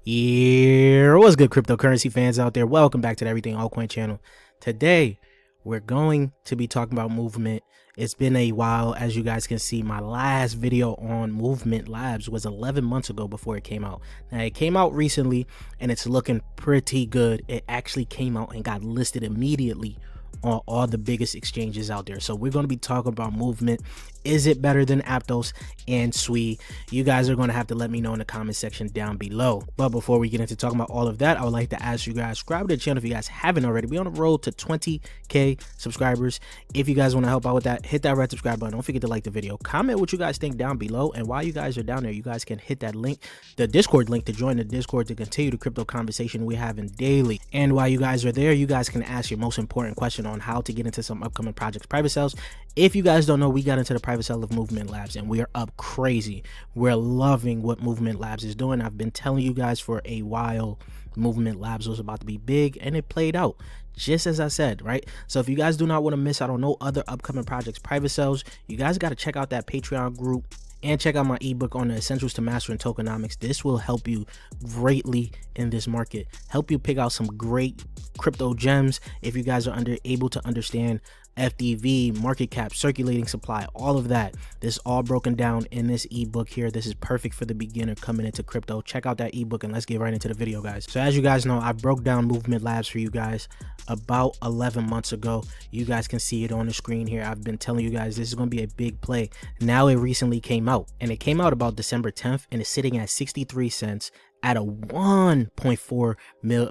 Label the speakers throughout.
Speaker 1: Yeah, what's good, cryptocurrency fans out there? Welcome back to the Everything Altcoin channel. Today, we're going to be talking about movement. It's been a while. As you guys can see, my last video on Movement Labs was 11 months ago before it came out. Now, it came out recently, and it's looking pretty good. It actually came out and got listed immediately on all the biggest exchanges out there. So we're going to be talking about movement. Is it better than APTOS and SUI? You guys are going to have to let me know in the comment section down below. But before we get into talking about all of that, I would like to ask you guys, subscribe to the channel if you guys haven't already. We're on the road to 20k subscribers. If you guys want to help out with that, hit that red subscribe button. Don't forget to like the video, comment what you guys think down below, and while you guys are down there, you guys can hit that link, the Discord link, to join the Discord to continue the crypto conversation we have in daily. And while you guys are there, you guys can ask your most important question on how to get into some upcoming projects private sales. If you guys don't know, we got into the private sale of Movement Labs and we are up crazy. We're loving what Movement Labs is doing. I've been telling you guys for a while Movement Labs was about to be big, and it played out just as I said, right? So if you guys do not want to miss out on no other upcoming projects private sales, you guys got to check out that Patreon group and check out my ebook on the essentials to mastering tokenomics. This will help you greatly in this market, help you pick out some great crypto gems if you guys are able to understand FDV, market cap, circulating supply, all of that. This is all broken down in this ebook here. This is perfect for the beginner coming into crypto. Check out that ebook and let's get right into the video, guys. So as you guys know, I broke down Movement Labs for you guys about 11 months ago. You guys can see it on the screen here. I've been telling you guys this is going to be a big play. Now it recently came out, and it came out about December 10th, and it's sitting at 63 cents at a $1.4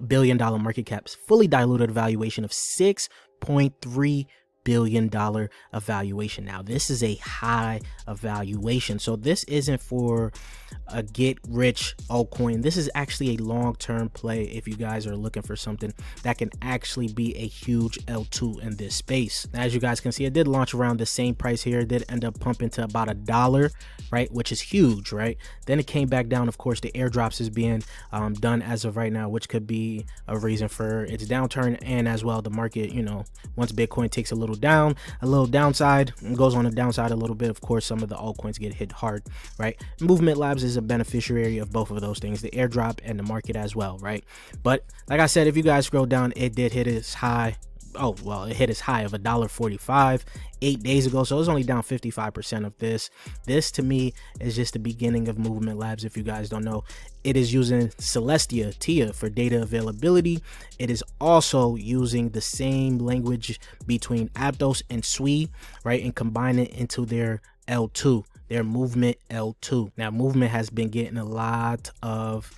Speaker 1: billion market cap, fully diluted valuation of $6.3 billion evaluation. Now this is a high evaluation, so this isn't for a get rich altcoin. This is actually a long-term play if you guys are looking for something that can actually be a huge L2 in this space. Now, as you guys can see, it did launch around the same price here. It did end up pumping to about $1, right, which is huge, right? Then it came back down. Of course, the airdrops is being done as of right now, which could be a reason for its downturn, and as well the market, you know, once Bitcoin takes a little downside and goes on the downside a little bit, of course some of the altcoins get hit hard, right? Movement Labs is a beneficiary of both of those things, the airdrop and the market as well, right? But like I said, if you guys scroll down, it did hit its high. Oh, well, it hit its high of $1.45 8 days ago, so it's only down 55% of this. This to me is just the beginning of Movement Labs. If you guys don't know, it is using Celestia TIA for data availability. It is also using the same language between APTOS and SUI, right, and combine it into their L2, their Movement L2. Now Movement has been getting a lot of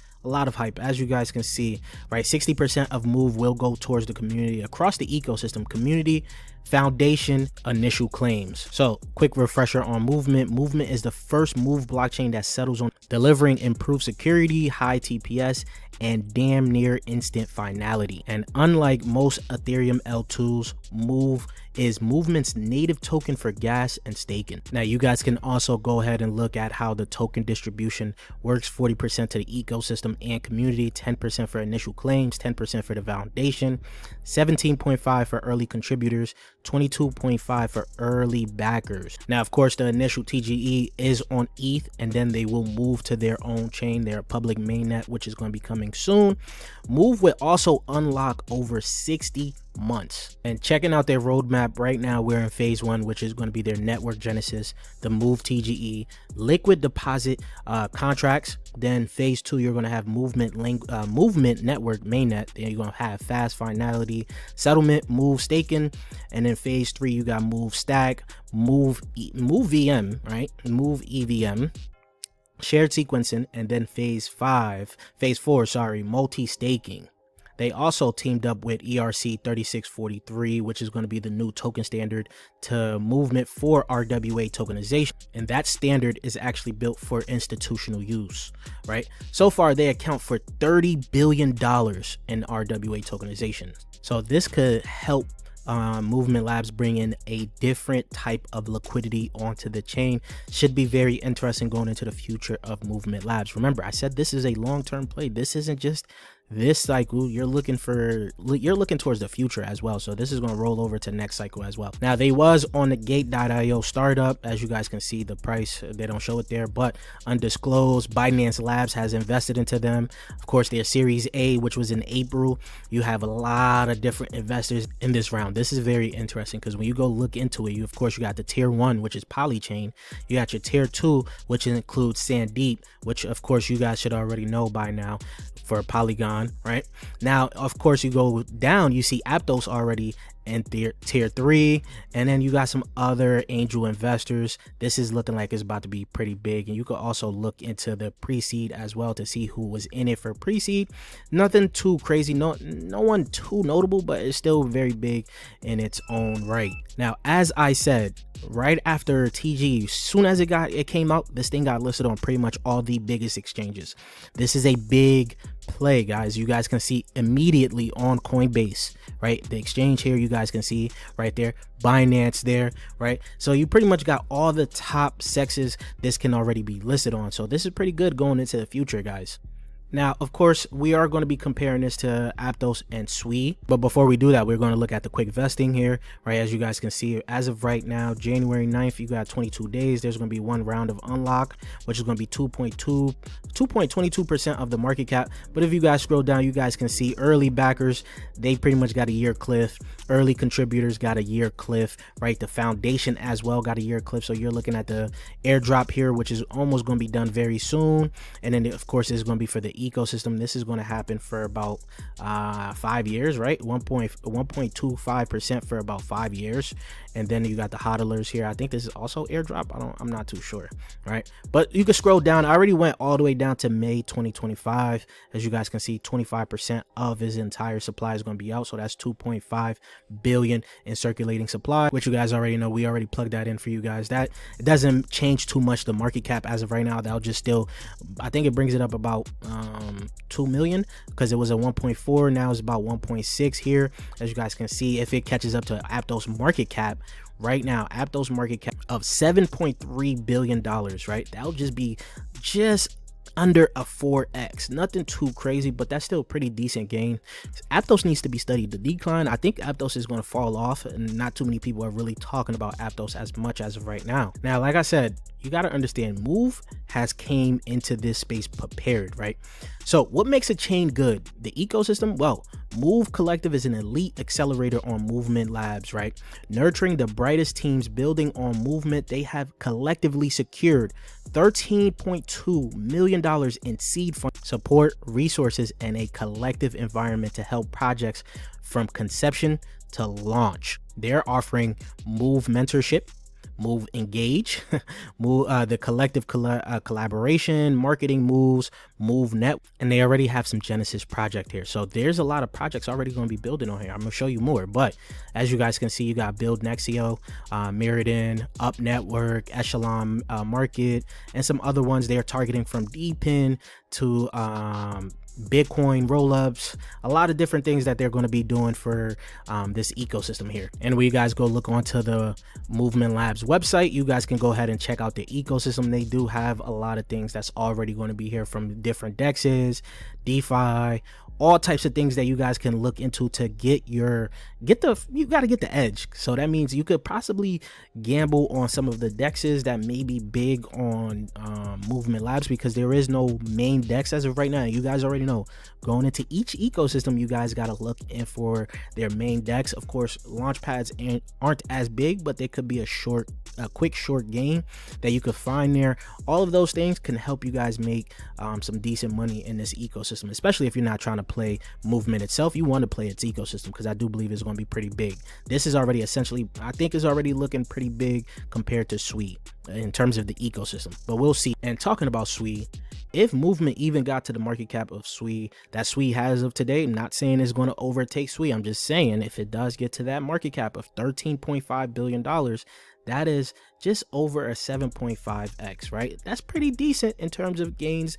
Speaker 1: hype, as you guys can see, right? 60% of move will go towards the community across the ecosystem, community, foundation, initial claims. So quick refresher on movement is the first move blockchain that settles on delivering improved security, high TPS, and damn near instant finality. And unlike most Ethereum L2s, move is movement's native token for gas and staking. Now you guys can also go ahead and look at how the token distribution works. 40% to the ecosystem and community, 10% for initial claims, 10% for the foundation, 17.5 for early contributors, 22.5 for early backers. Now of course the initial TGE is on ETH, and then they will move to their own chain, their public mainnet, which is going to be coming soon. Move will also unlock over 60 months. And checking out their roadmap right now, we're in phase 1, which is going to be their network genesis, the move TGE, liquid deposit contracts. Then phase 2, you're going to have movement network mainnet. Then you're going to have fast finality, settlement, move staking. And then phase 3, you got move stack, move VM, right, move EVM, shared sequencing, and then phase 4, sorry, multi-staking. They also teamed up with ERC 3643, which is going to be the new token standard to movement for RWA tokenization. And that standard is actually built for institutional use, right? So far, they account for $30 billion in RWA tokenization. So this could help Movement Labs bring in a different type of liquidity onto the chain. Should be very interesting going into the future of Movement Labs. Remember, I said this is a long-term play. This isn't just this cycle, you're looking towards the future as well. So this is going to roll over to next cycle as well. Now, they was on the gate.io startup. As you guys can see, the price, they don't show it there, but undisclosed. Binance Labs has invested into them. Of course, their Series A, which was in April. You have a lot of different investors in this round. This is very interesting because when you go look into it, of course, you got the tier 1, which is Polychain. You got your tier 2, which includes Sandeep, which of course you guys should already know by now, for Polygon, right? Now, of course, you go down, you see Aptos already in tier 3, and then you got some other angel investors. This is looking like it's about to be pretty big, and you could also look into the pre-seed as well to see who was in it for pre-seed. Nothing too crazy, no one too notable, but it's still very big in its own right. Now, as I said, right after TG, as soon as it came out, this thing got listed on pretty much all the biggest exchanges. This is a big play, guys. You guys can see immediately on Coinbase, right? The exchange here, you guys can see right there, Binance there, right? So you pretty much got all the top sexes this can already be listed on. So this is pretty good going into the future, guys. Now, of course, we are going to be comparing this to Aptos and SUI. But before we do that, we're going to look at the quick vesting here, right? As you guys can see, as of right now, January 9th, you got 22 days. There's going to be one round of unlock, which is going to be 2.22% of the market cap. But if you guys scroll down, you guys can see early backers, they pretty much got a year cliff. Early contributors got a year cliff, right? The foundation as well got a year cliff. So you're looking at the airdrop here, which is almost going to be done very soon. And then, of course, it's going to be for the ecosystem. This is going to happen for about 5 years, right? 1.25% for about 5 years. And then you got the hodlers here. I think this is also airdrop. I'm not too sure, right? But you can scroll down. I already went all the way down to May 2025. As you guys can see, 25% of his entire supply is going to be out. So that's 2.5 billion in circulating supply, which you guys already know. We already plugged that in for you guys. That it doesn't change too much the market cap as of right now. That'll just still, I think it brings it up about 2 million, because it was a 1.4, now it's about 1.6 here. As you guys can see, if it catches up to Aptos market cap right now, Aptos market cap of $7.3 billion, right? That'll just be just under a 4x. Nothing too crazy, but that's still a pretty decent gain. Aptos needs to be studied. The decline, I think Aptos is going to fall off, and not too many people are really talking about Aptos as much as of right now. Now, like I said, you got to understand, Move has came into this space prepared, right? So what makes a chain good? The ecosystem? Well, Move Collective is an elite accelerator on Movement Labs, right? Nurturing the brightest teams building on movement, they have collectively secured $13.2 million in seed fund support, resources, and a collective environment to help projects from conception to launch. They're offering Move mentorship, Move engage, Move the collective collaboration, marketing moves, Move net, and they already have some Genesis project here. So there's a lot of projects already going to be building on here. I'm going to show you more, but as you guys can see, you got Build Nexio, Mirrodin, Up Network, Echelon Market, and some other ones they are targeting, from DPIN to Bitcoin rollups, a lot of different things that they're going to be doing for this ecosystem here. And when you guys go look onto the Movement Labs website, you guys can go ahead and check out the ecosystem. They do have a lot of things that's already going to be here, from different dexes, DeFi, all types of things that you guys can look into to you got to get the edge. So that means you could possibly gamble on some of the dexes that may be big on Movement Labs, because there is no main dex as of right now. You guys already know, going into each ecosystem, you guys got to look in for their main dex. Of course, launch pads aren't as big, but they could be a quick short game that you could find there. All of those things can help you guys make some decent money in this ecosystem, especially if you're not trying to play Movement itself. You want to play its ecosystem, because I do believe it's going to be pretty big. This is already essentially, I think, is already looking pretty big compared to SUI in terms of the ecosystem, but we'll see. And talking about SUI, if Movement even got to the market cap of SUI that SUI has of today, I'm not saying it's going to overtake SUI. I'm just saying, if it does get to that market cap of $13.5 billion, that is just over a 7.5x, right? That's pretty decent in terms of gains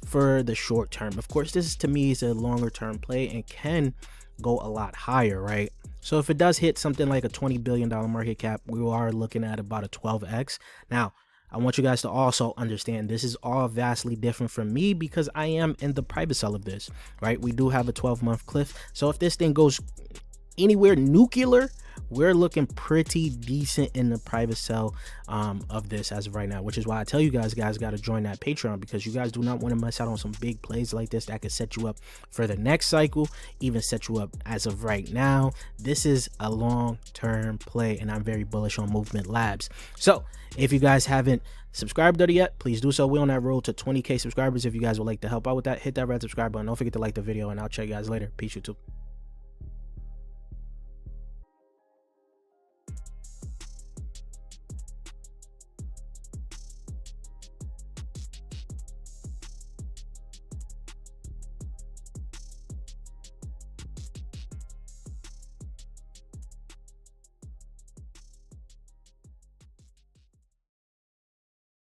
Speaker 1: for the short term. Of course, this to me is a longer term play and can go a lot higher, right? So if it does hit something like a $20 billion market cap, we are looking at about a 12x. Now, I want you guys to also understand this is all vastly different from me because I am in the private sell of this, right? We do have a 12-month cliff. So if this thing goes anywhere nuclear, we're looking pretty decent in the private sell of this as of right now, which is why I tell you guys got to join that Patreon, because you guys do not want to miss out on some big plays like this that could set you up for the next cycle, even set you up as of right now. This is a long-term play, and I'm very bullish on Movement Labs. So if you guys haven't subscribed already yet, please do so. We're on that road to 20K subscribers. If you guys would like to help out with that, hit that red subscribe button. Don't forget to like the video, and I'll check you guys later. Peace, YouTube.